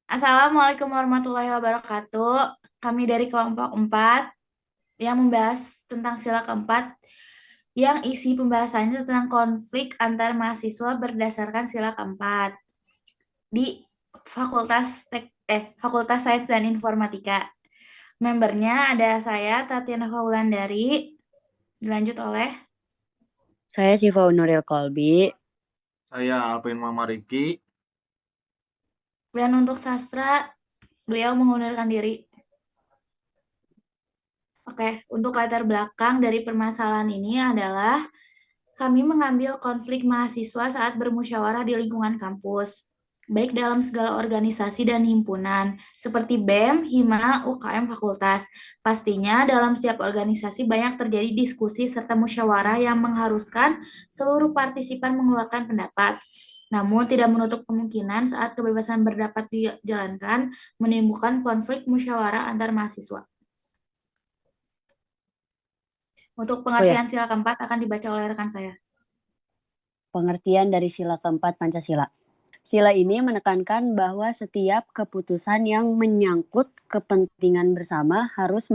Assalamualaikum warahmatullahi wabarakatuh. Kami dari kelompok 4 yang membahas tentang sila keempat yang isi pembahasannya tentang konflik antar mahasiswa berdasarkan sila keempat di Fakultas Sains dan Informatika. Membernya ada saya Tatiana Faulandari, dilanjut oleh Saya Siva Nuril Kolbi. Saya Alvin Mamariki. dan untuk sastra beliau mengundurkan diri. Oke, untuk latar belakang dari permasalahan ini adalah kami mengambil konflik mahasiswa saat bermusyawarah di lingkungan kampus, baik dalam segala organisasi dan himpunan, seperti BEM, HIMA, UKM, fakultas. Pastinya dalam setiap organisasi banyak terjadi diskusi serta musyawarah yang mengharuskan seluruh partisipan mengeluarkan pendapat. Namun tidak menutup kemungkinan saat kebebasan berpendapat dijalankan menimbulkan konflik musyawarah antar mahasiswa. Untuk Oh ya, pengertian sila keempat akan dibaca oleh rekan saya. pengertian dari sila keempat Pancasila. Sila ini menekankan bahwa setiap keputusan yang menyangkut kepentingan bersama harus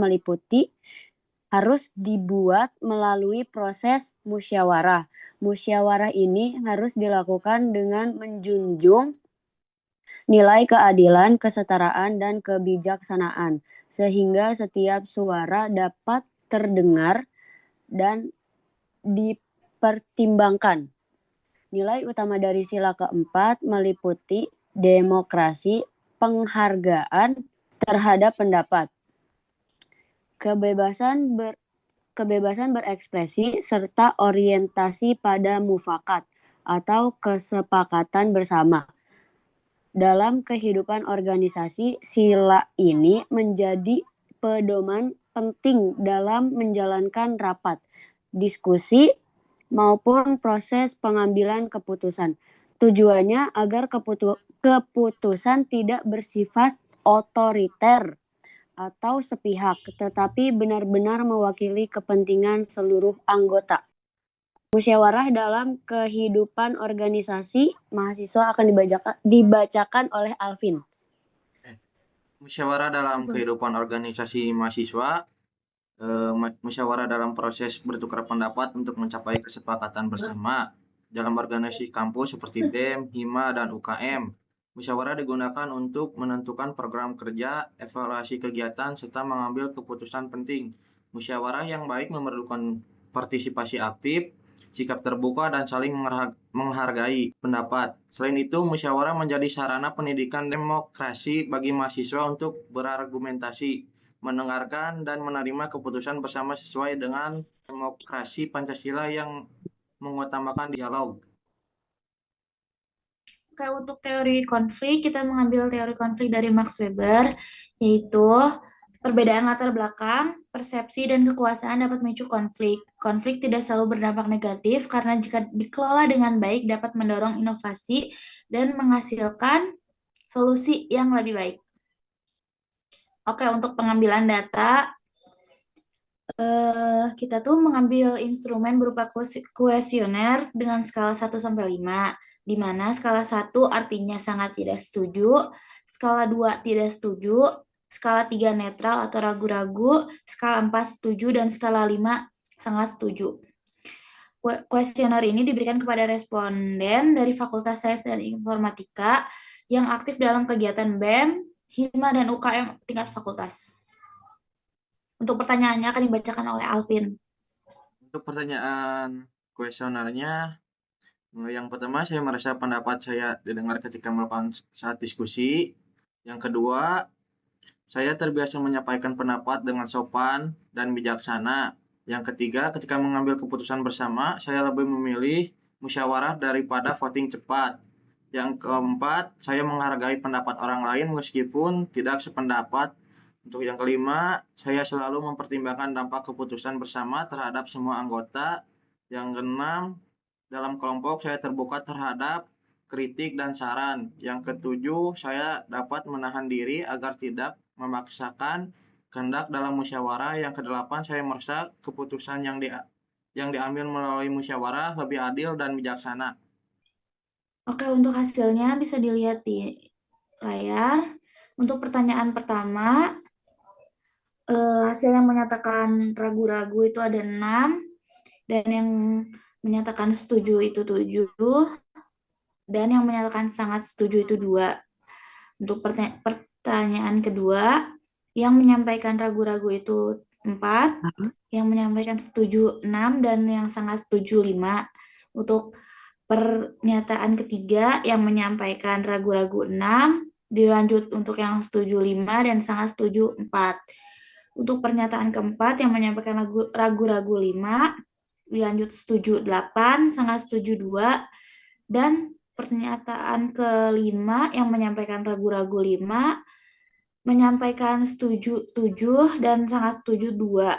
dibuat melalui proses musyawarah. Musyawarah ini harus dilakukan dengan menjunjung nilai keadilan, kesetaraan, dan kebijaksanaan, sehingga setiap suara dapat terdengar dan dipertimbangkan. Nilai utama dari sila keempat meliputi demokrasi, penghargaan terhadap pendapat, kebebasan berekspresi, serta orientasi pada mufakat atau kesepakatan bersama. Dalam kehidupan organisasi, sila ini menjadi pedoman penting dalam menjalankan rapat, diskusi, maupun proses pengambilan keputusan. Tujuannya agar keputusan tidak bersifat otoriter atau sepihak, tetapi benar-benar mewakili kepentingan seluruh anggota. Musyawarah dalam kehidupan organisasi mahasiswa akan dibacakan oleh Alvin. Musyawarah dalam kehidupan organisasi mahasiswa. Musyawarah dalam proses bertukar pendapat untuk mencapai kesepakatan bersama dalam organisasi kampus seperti BEM, HIMA, dan UKM. Musyawarah digunakan untuk menentukan program kerja, evaluasi kegiatan, serta mengambil keputusan penting. Musyawarah yang baik memerlukan partisipasi aktif, sikap terbuka, dan saling menghargai pendapat. Selain itu, musyawarah menjadi sarana pendidikan demokrasi bagi mahasiswa untuk berargumentasi, mendengarkan, dan menerima keputusan bersama sesuai dengan demokrasi Pancasila yang mengutamakan dialog. Oke, untuk teori konflik, kita mengambil teori konflik dari Max Weber, yaitu perbedaan latar belakang, persepsi, dan kekuasaan dapat memicu konflik. Konflik tidak selalu berdampak negatif karena jika dikelola dengan baik dapat mendorong inovasi dan menghasilkan solusi yang lebih baik. Oke, untuk pengambilan data, kita tuh mengambil instrumen berupa kuesioner dengan skala 1 sampai 5, di mana skala 1 artinya sangat tidak setuju, skala 2 tidak setuju, skala 3 netral atau ragu-ragu, skala 4 setuju, dan skala 5 sangat setuju. Kuesioner ini diberikan kepada responden dari Fakultas Sains dan Informatika yang aktif dalam kegiatan BEM, HIMA, dan UKM tingkat fakultas. Untuk pertanyaannya akan dibacakan oleh Alvin. Untuk pertanyaan kuesionernya, yang pertama, saya merasa pendapat saya didengar ketika melakukan saat diskusi. Yang kedua, saya terbiasa menyampaikan pendapat dengan sopan dan bijaksana. Yang ketiga, ketika mengambil keputusan bersama, saya lebih memilih musyawarah daripada voting cepat. Yang keempat, saya menghargai pendapat orang lain meskipun tidak sependapat. Untuk yang kelima, saya selalu mempertimbangkan dampak keputusan bersama terhadap semua anggota. Yang keenam, dalam kelompok saya terbuka terhadap kritik dan saran. Yang ketujuh, saya dapat menahan diri agar tidak memaksakan kehendak dalam musyawarah. Yang kedelapan, saya merasa keputusan yang diambil melalui musyawarah lebih adil dan bijaksana. Oke, untuk hasilnya bisa dilihat di layar. Untuk pertanyaan pertama, hasil yang menyatakan ragu-ragu itu ada 6, dan yang menyatakan setuju itu 7, dan yang menyatakan sangat setuju itu 2. Untuk pertanyaan kedua, yang menyampaikan ragu-ragu itu 4, yang menyampaikan setuju 6, dan yang sangat setuju 5. Untuk pernyataan ketiga, yang menyampaikan ragu-ragu 6, dilanjut untuk yang setuju 5 dan sangat setuju 4. Untuk pernyataan keempat, yang menyampaikan ragu-ragu 5, dilanjut setuju 8, sangat setuju 2, dan pernyataan kelima yang menyampaikan ragu-ragu 5, menyampaikan setuju 7 dan sangat setuju 2.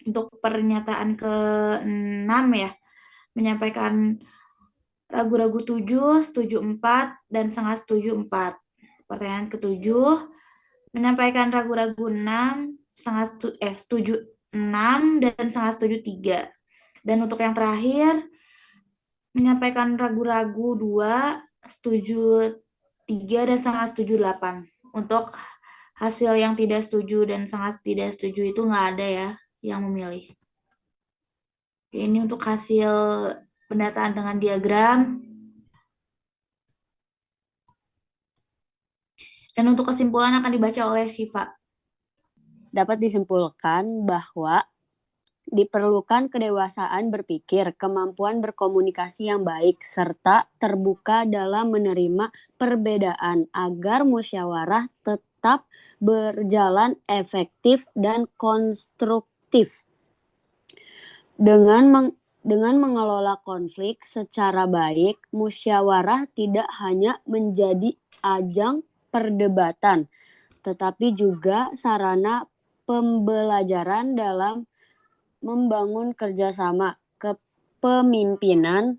Untuk pernyataan ke-6 ya, menyampaikan ragu-ragu 7, setuju 4, dan sangat setuju 4. Pertanyaan ke-7, menyampaikan ragu-ragu 6, setuju 6, dan sangat setuju 3. Dan untuk yang terakhir, menyampaikan ragu-ragu 2, setuju 3, dan sangat setuju 8. Untuk hasil yang tidak setuju dan sangat tidak setuju itu nggak ada ya yang memilih. Ini untuk hasil pendataan dengan diagram. Dan untuk kesimpulan akan dibaca oleh Syifa. Dapat disimpulkan bahwa diperlukan kedewasaan berpikir, kemampuan berkomunikasi yang baik, serta terbuka dalam menerima perbedaan agar musyawarah tetap berjalan efektif dan konstruktif. Dengan mengelola konflik secara baik, musyawarah tidak hanya menjadi ajang perdebatan, tetapi juga sarana pembelajaran dalam membangun kerjasama, kepemimpinan,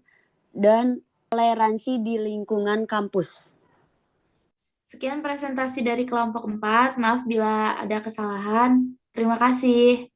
dan toleransi di lingkungan kampus. Sekian presentasi dari kelompok 4. Maaf bila ada kesalahan. Terima kasih.